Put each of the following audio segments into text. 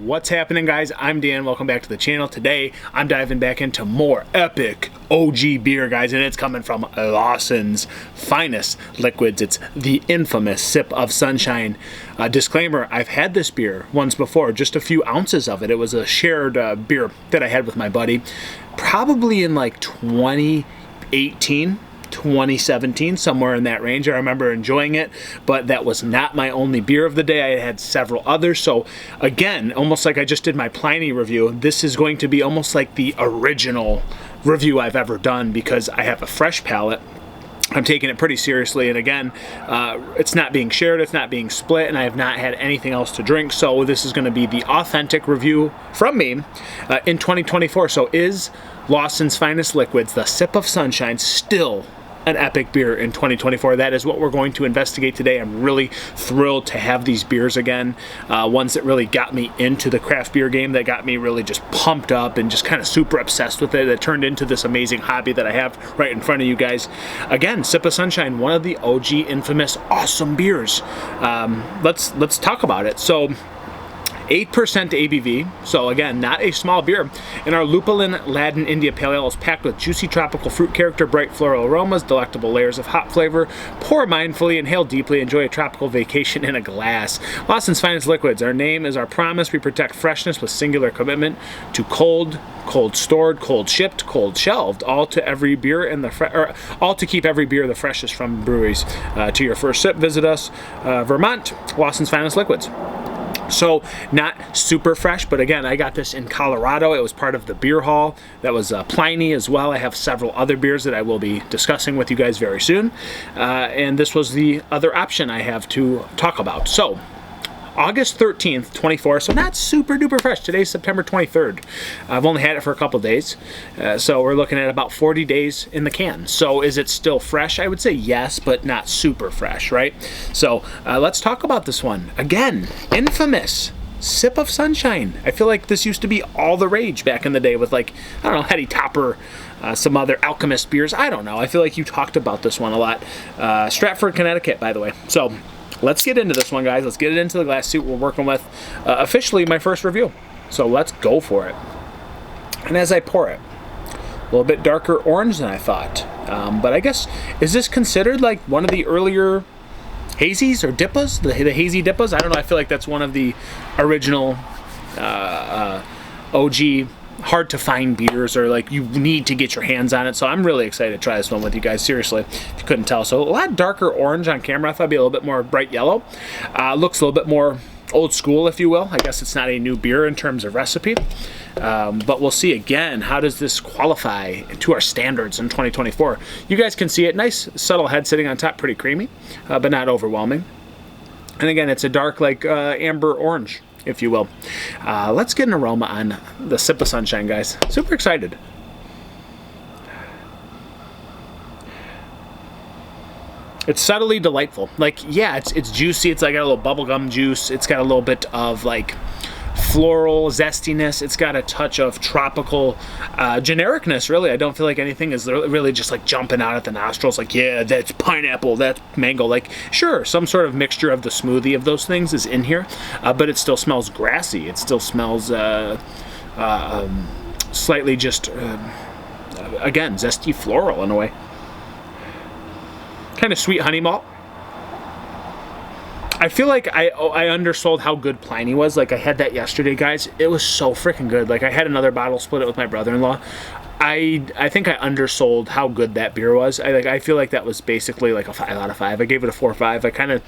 What's happening, guys? I'm Dan. Welcome back to the channel. Today I'm diving back into more epic OG beer, guys, and it's coming from Lawson's finest liquids. It's the infamous Sip of Sunshine. Disclaimer, I've had this beer once before, just a few ounces of it. It was a shared beer that I had with my buddy, probably in like 2018. 2017, somewhere in that range. I remember enjoying it, but that was not my only beer of the day. I had several others. So again, almost like I just did my Pliny review, this is going to be almost like the original review I've ever done because I have a fresh palate. I'm taking it pretty seriously, and again, it's not being shared, it's not being split, and I have not had anything else to drink, so this is going to be the authentic review from me in 2024. So is Lawson's finest liquids, the Sip of Sunshine, still an epic beer in 2024? That is what we're going to investigate today. I'm really thrilled to have these beers again, ones that really got me into the craft beer game, that got me really just pumped up and just kind of super obsessed with it, that turned into this amazing hobby that I have right in front of you guys. Again, Sip of Sunshine, one of the OG infamous awesome beers. Let's talk about it. So 8% ABV, so again, not a small beer. And our lupulin-ladin India Pale Ale is packed with juicy tropical fruit character, bright floral aromas, delectable layers of hop flavor. Pour mindfully, inhale deeply, enjoy a tropical vacation in a glass. Lawson's finest liquids. Our name is our promise. We protect freshness with singular commitment to cold stored, cold shipped, cold shelved, all to every beer in the all to keep every beer the freshest from breweries. To your first sip, visit us, Vermont, Lawson's finest liquids. So not super fresh, but again, I got this in Colorado. It was part of the beer haul. That was Pliny as well. I have several other beers that I will be discussing with you guys very soon. And this was the other option I have to talk about. So August 13th, 24, so not super duper fresh. Today's September 23rd. I've only had it for a couple days, so we're looking at about 40 days in the can. So is it still fresh? I would say yes, but not super fresh, right? So let's talk about this one. Again, infamous Sip of Sunshine. I feel like this used to be all the rage back in the day with, like, I don't know, Heady Topper, some other Alchemist beers. I don't know. I feel like you talked about this one a lot. Stratford, Connecticut, by the way. So let's get into this one, guys. Let's get it into the glass suit we're working with. Officially my first review. So let's go for it. And as I pour it, a little bit darker orange than I thought. But I guess, is this considered like one of the earlier hazies or dippas? The hazy dippas? I don't know. I feel like that's one of the original OG hard to find beers, or like you need to get your hands on it. So I'm really excited to try this one with you guys, seriously, if you couldn't tell. So a lot darker orange on camera. I thought it'd be a little bit more bright yellow. Looks a little bit more old school, if you will. I guess it's not a new beer in terms of recipe, but we'll see. Again, how does this qualify to our standards in 2024? You guys can see it. Nice subtle head sitting on top, pretty creamy, but not overwhelming. And again, it's a dark, like amber orange, if you will. Let's get an aroma on the Sip of Sunshine, guys. Super excited. It's subtly delightful. Like, yeah, it's juicy. It's like got a little bubblegum juice. It's got a little bit of like floral zestiness. It's got a touch of tropical genericness, really. I don't feel like anything is really just like jumping out at the nostrils. Like, yeah, that's pineapple, that's mango. Like, sure, some sort of mixture of the smoothie of those things is in here, but it still smells grassy. It still smells slightly just, again, zesty floral in a way. Kind of sweet honey malt. I feel like I undersold how good Pliny was. Like, I had that yesterday, guys. It was so freaking good. Like, I had another bottle, split it with my brother-in-law. I think I undersold how good that beer was. I feel like that was basically like a 5 out of 5. I gave it a 4 or 5. I kind of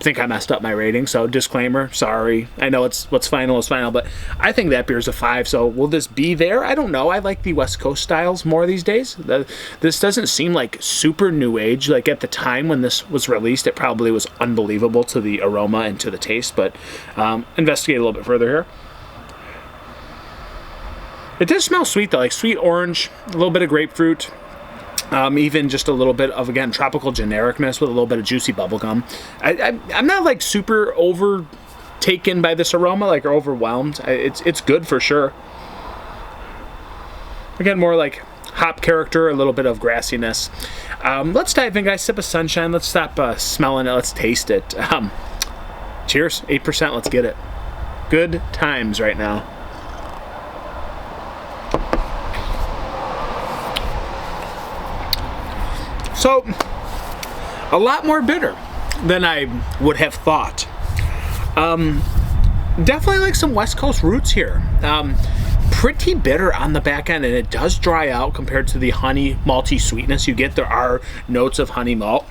think I messed up my rating, so disclaimer, sorry. I know it's what's final is final, but I think that beer's a 5. So will this be there? I don't know. I like the West Coast styles more these days. This doesn't seem like super new age. Like, at the time when this was released, it probably was unbelievable to the aroma and to the taste, but investigate a little bit further here. It does smell sweet though, like sweet orange, a little bit of grapefruit, even just a little bit of, again, tropical genericness with a little bit of juicy bubblegum. I'm not like super overtaken by this aroma, like, or overwhelmed. It's good for sure. Again, more like hop character, a little bit of grassiness. Let's dive in, guys. Sip of Sunshine. Let's stop smelling it. Let's taste it. Cheers. 8%. Let's get it. Good times right now. So, a lot more bitter than I would have thought. Definitely like some West Coast roots here. Pretty bitter on the back end, and it does dry out compared to the honey malty sweetness you get. There are notes of honey malt.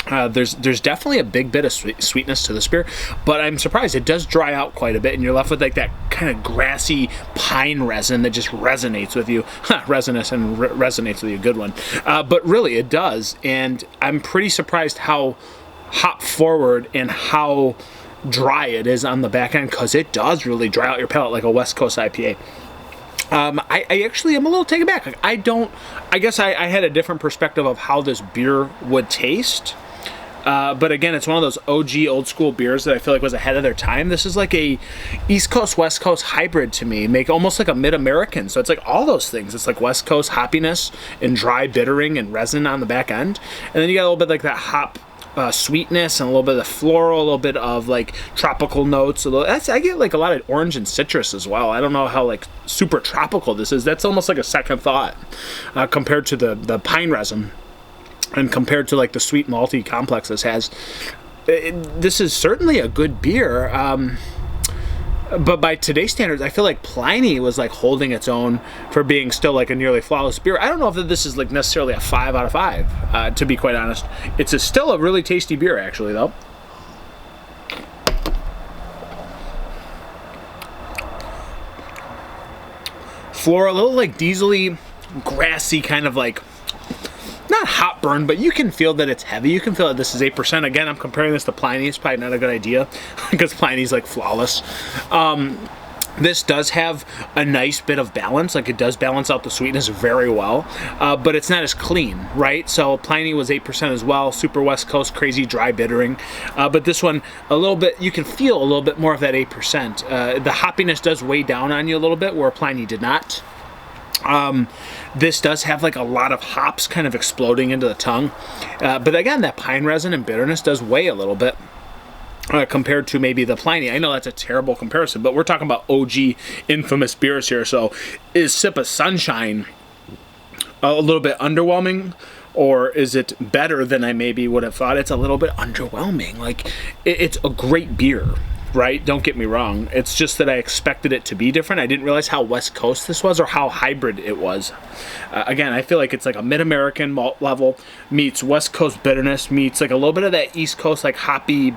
There's definitely a big bit of sweetness to this beer, but I'm surprised it does dry out quite a bit, and you're left with like that kind of grassy pine resin that just resonates with you. Resinous and resonates with you, good one. But really, it does, and I'm pretty surprised how hop forward and how dry it is on the back end, because it does really dry out your palate like a West Coast IPA. I actually am a little taken back. Like, I guess I had a different perspective of how this beer would taste. But again, it's one of those OG old school beers that I feel like was ahead of their time. This is like a East Coast, West Coast hybrid to me. Make almost like a mid-American. So it's like all those things. It's like West Coast hoppiness and dry bittering and resin on the back end. And then you got a little bit like that hop sweetness and a little bit of floral, a little bit of like tropical notes. I get like a lot of orange and citrus as well. I don't know how like super tropical this is. That's almost like a second thought compared to the pine resin and compared to like the sweet malty complex this has. This is certainly a good beer. But by today's standards, I feel like Pliny was like holding its own for being still like a nearly flawless beer. I don't know if this is like necessarily a 5 out of 5, to be quite honest. It's still a really tasty beer, actually, though. Floral, a little like diesel-y, grassy, kind of like, not hot burn, but you can feel that it's heavy. You can feel that this is 8%. Again, I'm comparing this to Pliny. It's probably not a good idea because Pliny's like flawless. This does have a nice bit of balance. Like, it does balance out the sweetness very well, but it's not as clean, right? So Pliny was 8% as well. Super West Coast, crazy dry bittering. But this one, a little bit, you can feel a little bit more of that 8%. The hoppiness does weigh down on you a little bit, where Pliny did not. This does have like a lot of hops kind of exploding into the tongue. But again, that pine resin and bitterness does weigh a little bit compared to maybe the Pliny. I know that's a terrible comparison, but we're talking about OG infamous beers here. So is Sip of Sunshine a little bit underwhelming? Or is it better than I maybe would have thought? It's a little bit underwhelming. Like, it's a great beer, right? Don't get me wrong. It's just that I expected it to be different. I didn't realize how West Coast this was or how hybrid it was. Again, I feel like it's like a mid-American malt level meets West Coast bitterness meets like a little bit of that East Coast like hoppy,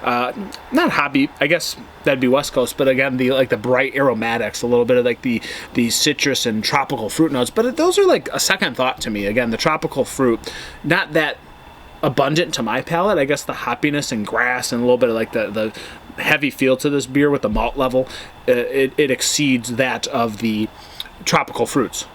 not hoppy, I guess that'd be West Coast, but again, the like the bright aromatics, a little bit of like the citrus and tropical fruit notes. But those are like a second thought to me. Again, the tropical fruit, not that abundant to my palate. I guess the hoppiness and grass and a little bit of like the heavy feel to this beer with the malt level, it exceeds that of the tropical fruits.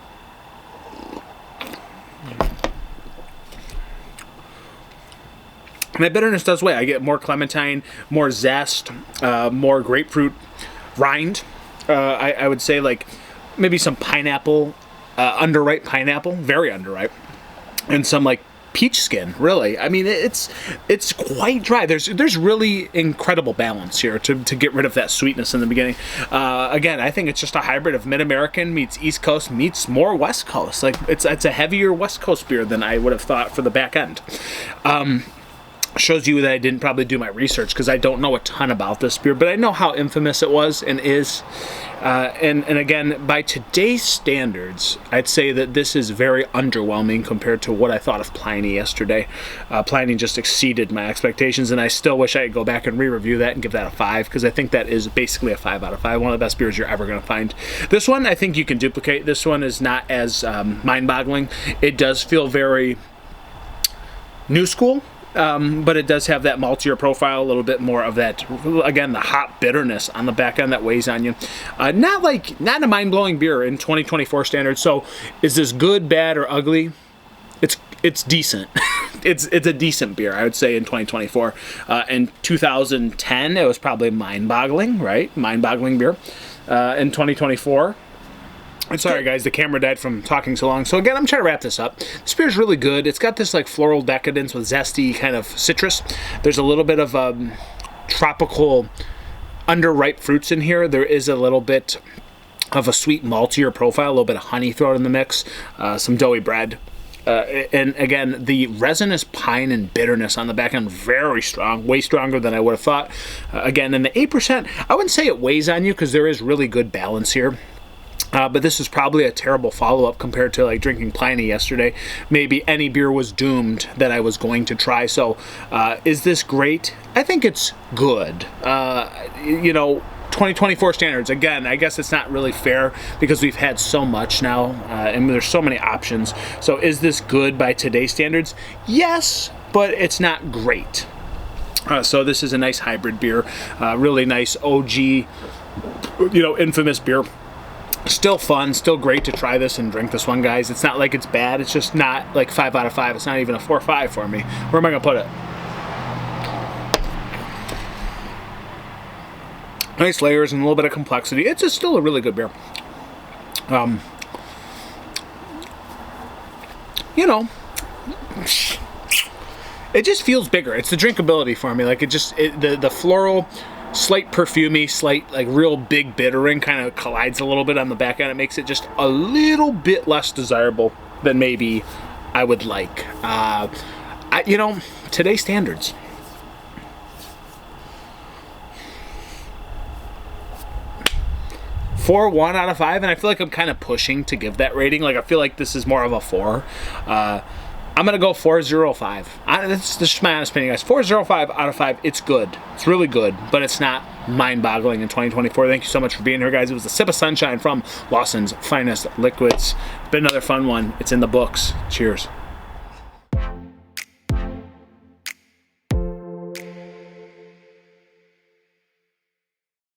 My bitterness does weigh. I get more clementine, more zest, more grapefruit rind. I would say like maybe some pineapple, underripe pineapple, very underripe, and some like peach skin, really. I mean, it's quite dry. There's really incredible balance here to get rid of that sweetness in the beginning. Again, I think it's just a hybrid of mid-American meets East Coast meets more West Coast. Like, it's a heavier West Coast beer than I would have thought for the back end. Shows you that I didn't probably do my research because I don't know a ton about this beer, but I know how infamous it was and is. And again, by today's standards, I'd say that this is very underwhelming compared to what I thought of Pliny yesterday. Pliny just exceeded my expectations, and I still wish I could go back and re-review that and give that a 5, because I think that is basically a 5 out of 5. One of the best beers you're ever going to find. This one, I think you can duplicate. This one is not as mind-boggling. It does feel very new school. But it does have that maltier profile, a little bit more of that, again, the hop bitterness on the back end that weighs on you. Not a mind-blowing beer in 2024 standards. So is this good, bad, or ugly? It's decent. it's a decent beer, I would say, in 2024. In 2010, it was probably mind-boggling, right? Mind-boggling beer. In 2024... I'm sorry, guys, the camera died from talking so long. So again, I'm trying to wrap this up. This beer is really good. It's got this like floral decadence with zesty kind of citrus. There's a little bit of tropical underripe fruits in here. There is a little bit of a sweet maltier profile, a little bit of honey thrown in the mix, some doughy bread. And again, the resinous pine and bitterness on the back end, very strong, way stronger than I would have thought. Again, in the 8%, I wouldn't say it weighs on you because there is really good balance here. But this is probably a terrible follow-up compared to like drinking Pliny yesterday. Maybe any beer was doomed that I was going to try. So is this great? I think it's good. 2024 standards, again, I guess it's not really fair because we've had so much now and there's so many options. So is this good by today's standards? Yes, but it's not great. So this is a nice hybrid beer, really nice OG, infamous beer. Still fun, still great to try this and drink this one, guys. It's not like it's bad. It's just not like 5 out of 5. It's not even a 4 or 5 for me. Where am I going to put it? Nice layers and a little bit of complexity. It's just still a really good beer. It just feels bigger. It's the drinkability for me. Like the floral, slight perfumey, slight like real big bittering kind of collides a little bit on the back end. It makes it just a little bit less desirable than maybe I would like. Today's standards. 4.1 out of 5, and I feel like I'm kind of pushing to give that rating. Like I feel like this is more of a 4. I'm gonna go 4.05. This is my honest opinion, guys. 4.05 out of 5. It's good. It's really good, but it's not mind-boggling in 2024. Thank you so much for being here, guys. It was a sip of sunshine from Lawson's Finest Liquids. It's been another fun one. It's in the books. Cheers.